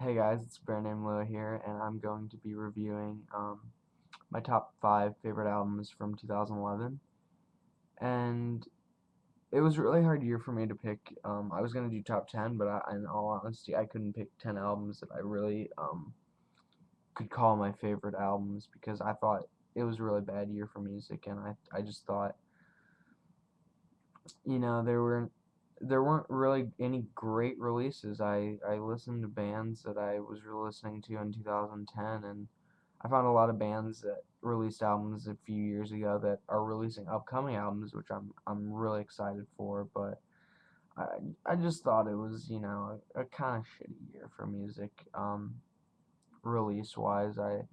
Hey guys, it's Brandon Lua here, and I'm going to be reviewing my top 5 favorite albums from 2011. And it was a really hard year for me to pick. I was going to do top 10, but in all honesty, I couldn't pick 10 albums that I really could call my favorite albums because I thought it was a really bad year for music, and I just thought, there weren't really any great releases. I listened to bands that I was listening to in 2010, and I found a lot of bands that released albums a few years ago that are releasing upcoming albums, which I'm really excited for. But I I just thought it was a kind of shitty year for music, release wise. I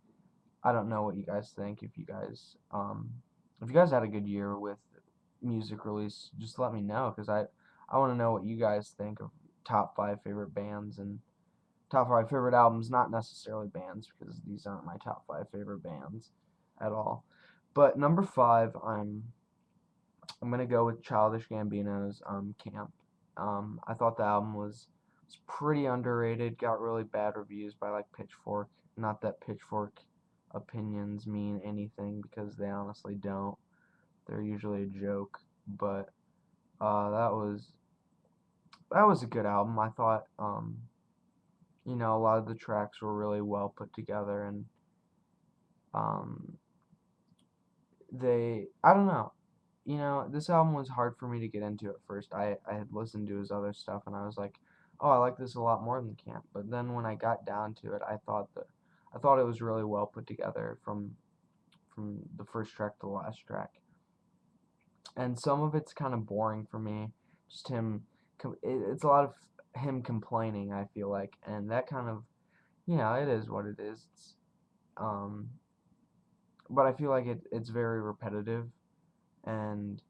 don't know what you guys think. If you guys had a good year with music release, just let me know because I want to know what you guys think of top 5 favorite bands and top 5 favorite albums. Not necessarily bands because these aren't my top 5 favorite bands at all. But number 5, I'm gonna go with Childish Gambino's Camp. I thought the album was pretty underrated. Got really bad reviews by like Pitchfork. Not that Pitchfork opinions mean anything because they honestly don't. They're usually a joke. But that was a good album. I thought a lot of the tracks were really well put together, and um, I don't know. This album was hard for me to get into at first. I had listened to his other stuff and I was like, oh, I like this a lot more than Camp. But then when I got down to it, I thought it was really well put together from the first track to the last track. And some of it's kind of boring for me. Just him, it's a lot of him complaining, I feel like, and that kind of, it is what it is. Um, but I feel like it's very repetitive, and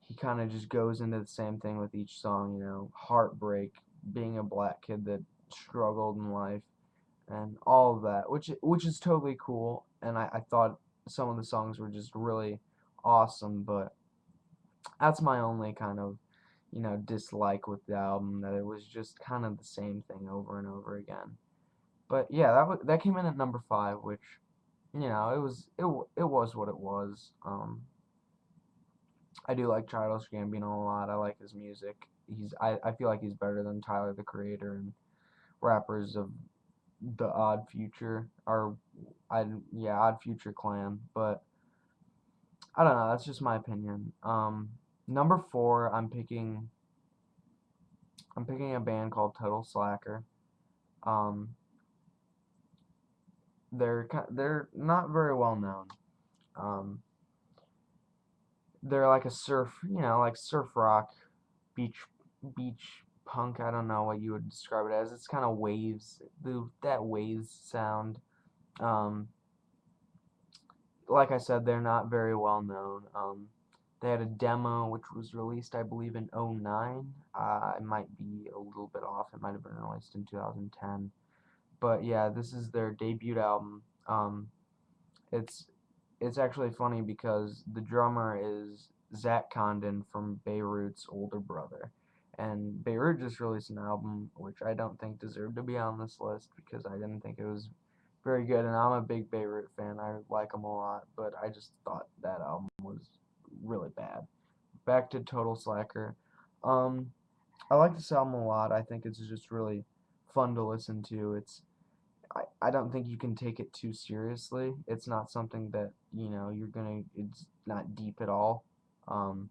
he kind of just goes into the same thing with each song, heartbreak, being a black kid that struggled in life, and all of that, which is totally cool. And I thought some of the songs were just really awesome, but that's my only kind of dislike with the album, that it was just kind of the same thing over and over again. But yeah, that came in at number 5, which it was what it was. I do like Childish Gambino a lot. I like his music. I feel like he's better than Tyler the Creator and rappers of the Odd Future, or I yeah, Odd Future Clan. But I don't know. That's just my opinion. Number 4, I'm picking a band called Total Slacker. Um, they're not very well known. Um, they're like a like surf rock, beach beach punk. I don't know what you would describe it as. It's kind of waves, that waves sound. Um, like I said, they're not very well known. They had a demo which was released, I believe, in '09. I might be a little bit off. It might have been released in 2010. But yeah, this is their debut album. It's it's actually funny because the drummer is Zach Condon from Beirut's older brother. And Beirut just released an album which I don't think deserved to be on this list because I didn't think it was very good. And I'm a big Beirut fan. I like them a lot, but I just thought that album was really bad. Back to Total Slacker. Um, I like this album a lot. I think it's just really fun to listen to. I don't think you can take it too seriously. It's not something that, it's not deep at all. Um,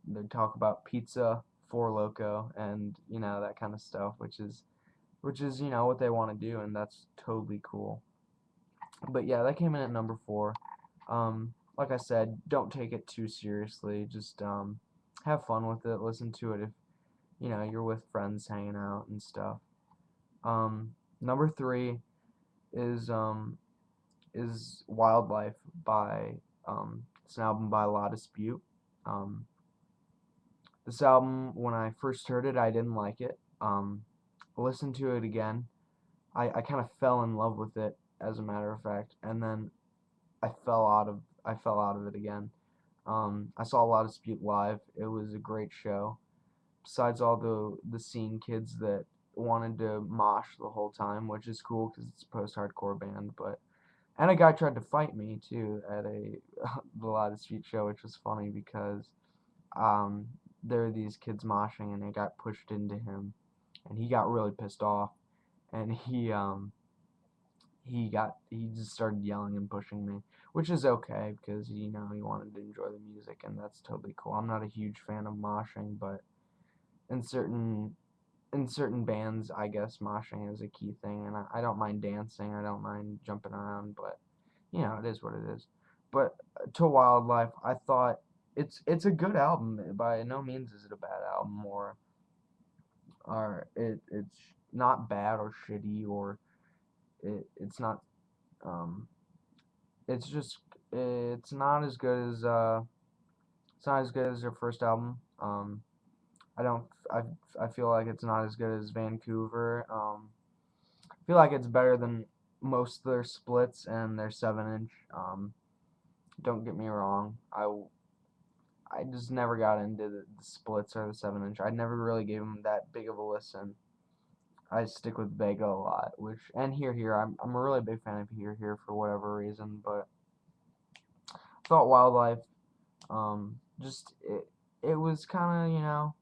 they talk about pizza, Four Loco, and, that kind of stuff, which is, what they want to do, and that's totally cool. But yeah, that came in at number 4. Like I said, don't take it too seriously. Just, have fun with it. Listen to it if, you're with friends hanging out and stuff. Number 3 is um is Wildlife by it's an album by La Dispute. Um, this album, when I first heard it, I didn't like it. Listened to it again. I kind of fell in love with it, as a matter of fact, and then I fell out of it again. I saw La Dispute live. It was a great show. Besides all the scene kids that wanted to mosh the whole time, which is cool because it's a post-hardcore band. But and a guy tried to fight me too at a the Loud Street show, which was funny because um, there were these kids moshing and it got pushed into him, and he got really pissed off, and he just started yelling and pushing me, which is okay because he wanted to enjoy the music, and that's totally cool. I'm not a huge fan of moshing, but in certain in certain bands, I guess moshing is a key thing, and I don't mind dancing, I don't mind jumping around, but it is what it is. But to Wildlife, I thought it's a good album. By no means is it a bad album, or it's not bad or shitty, or it's not um it's just it's not as good as their first album. I don't I I feel like it's not as good as Vancouver. I feel like it's better than most of their splits and their 7 inch. Don't get me wrong. I just never got into the splits or the 7 inch. I never really gave them that big of a listen. I stick with Vega a lot, and Here Here. I'm a really big fan of Here Here for whatever reason, but I thought Wildlife, just it was kind of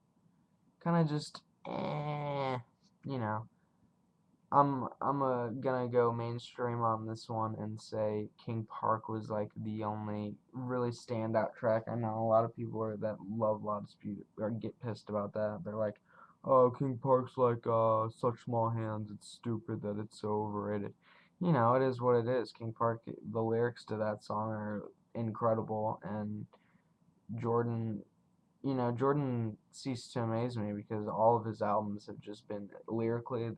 kind of just you know. I'm gonna go mainstream on this one and say King Park was like the only really standout track. I know a lot of people that love Loud Dispute or get pissed about that. They're like, "Oh, King Park's like such small hands. It's stupid that it's so overrated." It is what it is. King Park. The lyrics to that song are incredible, and Jordan. Jordan ceased to amaze me because all of his albums have just been lyrically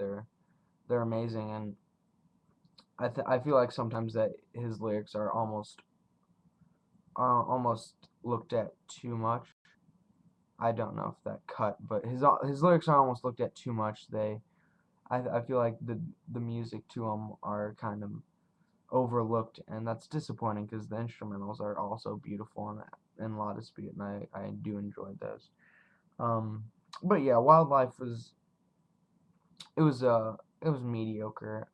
they're amazing, and I feel like sometimes that his lyrics are almost looked at too much. I don't know if that cut, but his lyrics are almost looked at too much. I feel like the music to them are kind of overlooked, and that's disappointing because the instrumentals are also beautiful in La Dispute, and I do enjoy those. Um, but yeah, Wildlife it was it was mediocre.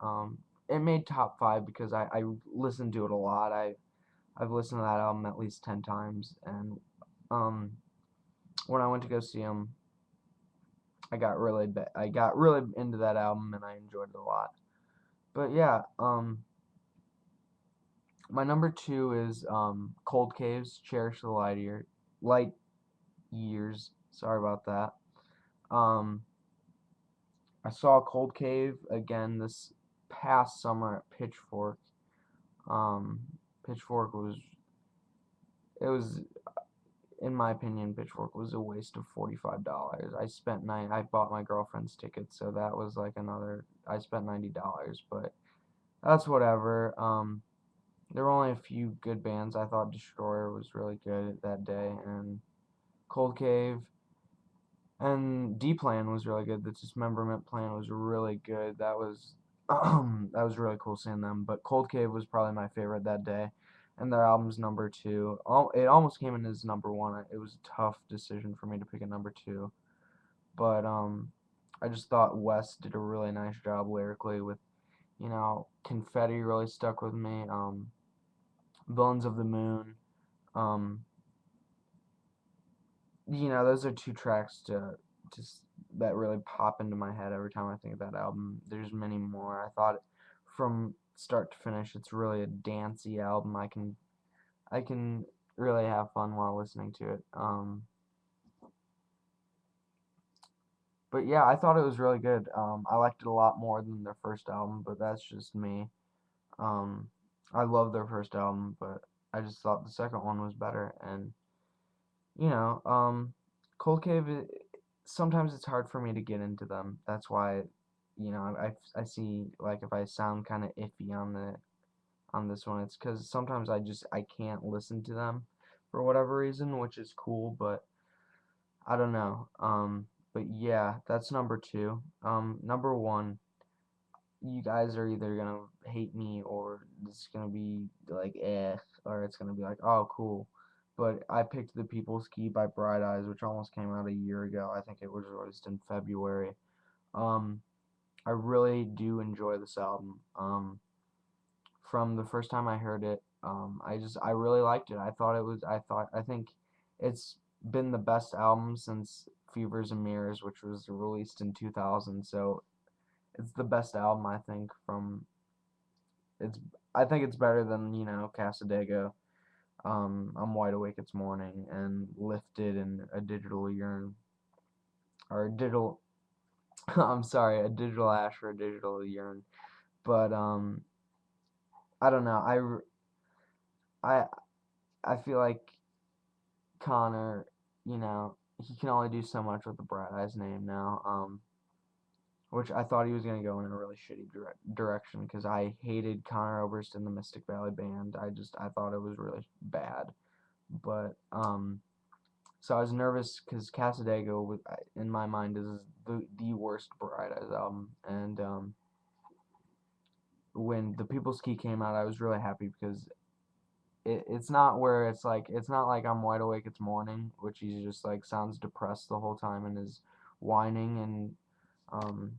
It made top five because I listened to it a lot. I've listened to that album at least 10 times, and um, when I went to go see him, I got really into that album, and I enjoyed it a lot. But yeah, my number two is Cold Caves, Cherish the Light Years. Sorry about that. Um, I saw Cold Cave again this past summer at Pitchfork. Um, Pitchfork it was in my opinion, Pitchfork was a waste of $45. I bought my girlfriend's ticket, so that was like I spent $90, but that's whatever. There were only a few good bands. I thought Destroyer was really good that day, and Cold Cave and D Plan was really good. The Dismemberment Plan was really good. That was that was really cool seeing them. But Cold Cave was probably my favorite that day, and their album's number two. It almost came in as number one. It was a tough decision for me to pick a number two, but I just thought West did a really nice job lyrically with Confetti really stuck with me. Villains of the Moon. Um, those are two tracks just that really pop into my head every time I think of that album. There's many more. I thought from start to finish, it's really a dancey album. I can really have fun while listening to it. But yeah, I thought it was really good. I liked it a lot more than their first album, but that's just me. Um, I love their first album, but I just thought the second one was better. And you know, um, Cold Cave. Sometimes it's hard for me to get into them. That's why, I see like if I sound kind of iffy on this one, it's because sometimes I can't listen to them for whatever reason, which is cool, but I don't know. But yeah, that's number two. Number one, you guys are either gonna hate me or it's gonna be like or it's gonna be like, oh, cool. But I picked The People's Key by Bright Eyes, which almost came out a year ago. I think it was released in February. Um, I really do enjoy this album. From the first time I heard it, I really liked it. I think it's been the best album since Fevers and Mirrors, which was released in 2000. So it's the best album I think from it's I think it's better than, Casadega, I'm Wide Awake It's Morning, and Lifted, and A Digital Yearn, or a digital I'm sorry, A Digital Ash for A Digital Yearn. But I don't know. I I feel like Connor, he can only do so much with the Bright Eyes name now. Which I thought he was gonna go in a really shitty direction, because I hated Connor Oberst in the Mystic Valley Band. I thought it was really bad. But so I was nervous because Casadega, in my mind, is the worst Bright Eyes album. And when The People's Key came out, I was really happy, because it's not where it's not like I'm Wide Awake It's Morning, which he just like sounds depressed the whole time and is whining and um,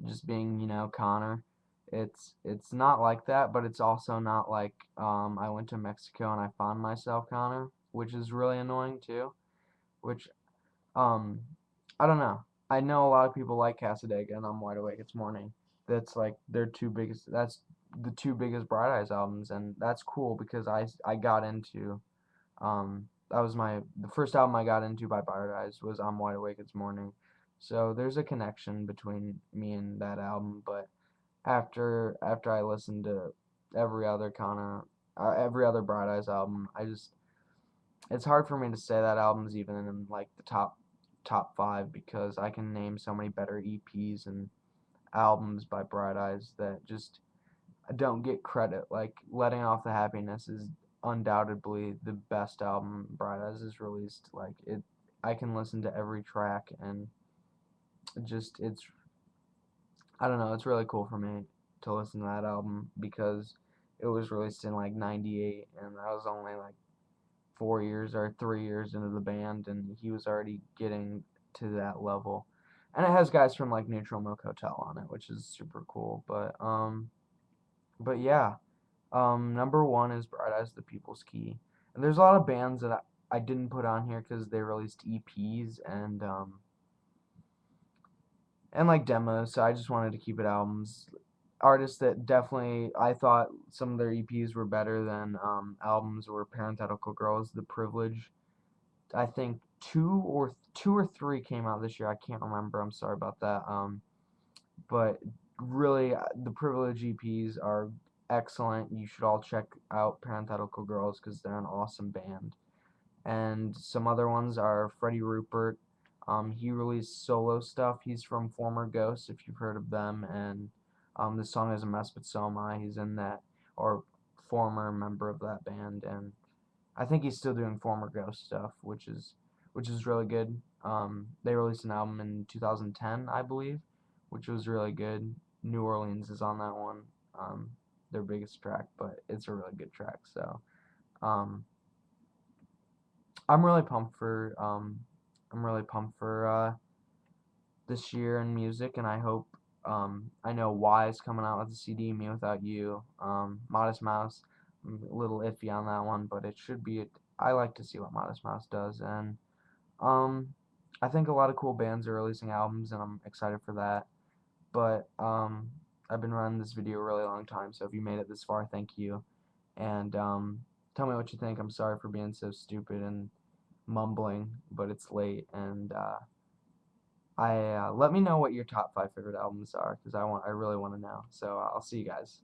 just being, Connor. It's not like that, but it's also not like I went to Mexico and I found myself Connor, which is really annoying too. Which um I don't know. I know a lot of people like Casadega and I'm Wide Awake It's Morning. That's like their two biggest. That's the two biggest Bright Eyes albums, and that's cool because I got into that was the first album I got into by Bright Eyes was I'm Wide Awake It's Morning. So there's a connection between me and that album. But after I listened to every other every other Bright Eyes album, it's hard for me to say that album's even in like the top five, because I can name so many better EPs and albums by Bright Eyes that just don't get credit. Like Letting Off the Happiness is undoubtedly the best album Bright Eyes has released. Like I can listen to every track, and it's I don't know, it's really cool for me to listen to that album, because it was released in like '98, and I was only like 4 years or 3 years into the band, and he was already getting to that level. And it has guys from like Neutral Milk Hotel on it, which is super cool. But yeah, number one is Bright Eyes, The People's Key. And there's a lot of bands that I didn't put on here because they released EPs and like demos, so I just wanted to keep it albums. Artists that definitely I thought some of their EPs were better than albums were Parenthetical Girls, The Privilege. I think two or three came out this year. I can't remember. I'm sorry about that. But really, the Privilege EPs are excellent. You should all check out Parenthetical Girls because they're an awesome band. And some other ones are Freddie Rupert. He released solo stuff. He's from Former Ghosts, if you've heard of them. And the song is A Mess But So Am I. He's in that, or former member of that band. And I think he's still doing Former Ghost stuff, which is really good. They released an album in 2010, I believe, which was really good. New Orleans is on that one, their biggest track, but it's a really good track. So um, I'm really pumped for this year in music, and I hope I know Y is coming out with a CD, Me Without You. Modest Mouse, I'm a little iffy on that one, but it should be. I like to see what Modest Mouse does, and um, I think a lot of cool bands are releasing albums, and I'm excited for that. But I've been running this video a really long time, so if you made it this far, thank you. And tell me what you think. I'm sorry for being so stupid and mumbling, but it's late, and I let me know what your top five favorite albums are, because I really want to know. So I'll see you guys.